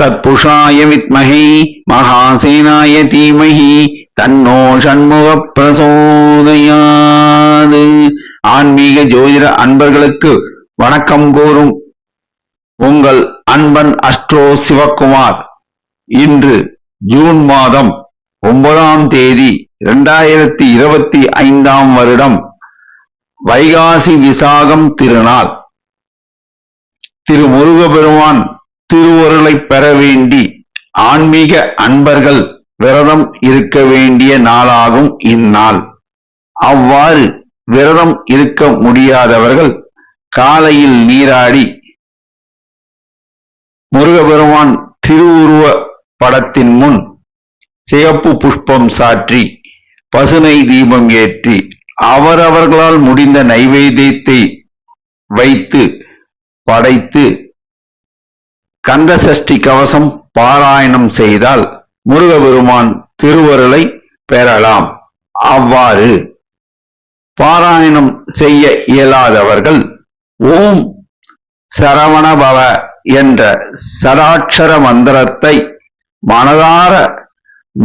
தத்புஷாய வித்மஹே மகாசேனாய தீமஹி தன்னோ சண்முக பிரசோதயாது. ஆன்மீக ஜோதிட அன்பர்களுக்கு வணக்கம் கூறும் உங்கள் அன்பன் அஸ்ட்ரோ சிவக்குமார். இன்று ஜூன் மாதம் 9ஆம் தேதி 2025 வருடம் வைகாசி விசாகம் திருநாள். திரு முருகபெருமான் திருவருளை பெற வேண்டி ஆன்மீக அன்பர்கள் விரதம் இருக்க வேண்டிய நாளாகும் இந்நாள். அவ்வாறு விரதம் இருக்க முடியாதவர்கள் காலையில் நீராடி முருகபெருமான் திருவுருவ படத்தின் முன் சிகப்பு புஷ்பம் சாற்றி பசுனை தீபம் ஏற்றி அவரவர்களால் முடிந்த நைவேத்தியத்தை வைத்து படைத்து கந்த சஷ்டி கவசம் பாராயணம் செய்தால் முருகபெருமான் திருவருளை பெறலாம். அவ்வாறு பாராயணம் செய்ய இயலாதவர்கள் ஓம் சரவணபவ என்ற சடாட்சர மந்திரத்தை மனதார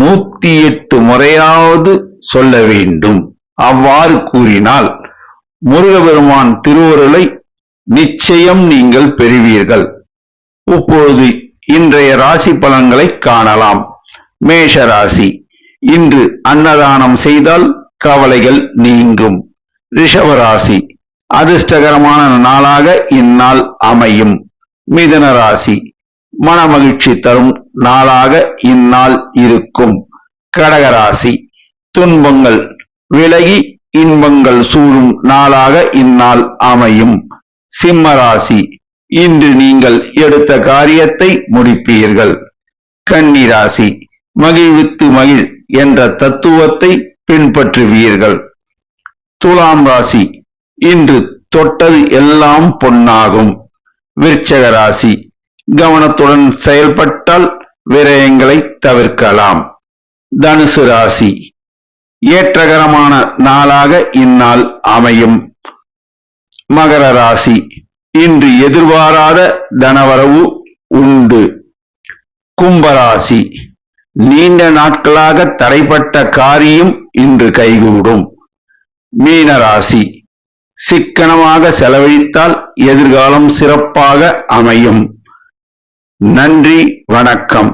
108 முறையாவது சொல்ல வேண்டும். அவ்வாறு கூறினால் முருகபெருமான் திருவருளை நிச்சயம் நீங்கள் பெறுவீர்கள். இப்பொழுது இன்றைய ராசி பலன்களை காணலாம். மேஷ ராசி. இன்று அன்னதானம் செய்தால் கவலைகள் நீங்கும். ரிஷபராசி. அதிர்ஷ்டகரமான நாளாக இந்நாள் அமையும். மிதுன ராசி. மனமகிழ்ச்சி தரும் நாளாக இந்நாள் இருக்கும். கடகராசி. துன்பங்கள் விலகி இன்பங்கள் சூழும் நாளாக இந்நாள் அமையும். சிம்மராசி. இன்று நீங்கள் எடுத்த காரியத்தை முடிப்பீர்கள். கன்னிராசி. மகிழ்வித்து மகிழ் என்ற தத்துவத்தை பின்பற்றுவீர்கள். துலாம் ராசி. இன்று தொட்டது எல்லாம் பொன்னாகும். விருச்சக ராசி. கவனத்துடன் செயல்பட்டால் விரயங்களை தவிர்க்கலாம். தனுசு ராசி. ஏற்றகரமான நாளாக இந்நாள் அமையும். மகர ராசி. இன்று எதிர்பாராத தனவரவு உண்டு. கும்பராசி. நீண்ட நாட்களாக தடைப்பட்ட காரியம் இன்று கைகூடும். மீனராசி. சிக்கனமாக செலவழித்தால் எதிர்காலம் சிறப்பாக அமையும். நன்றி, வணக்கம்.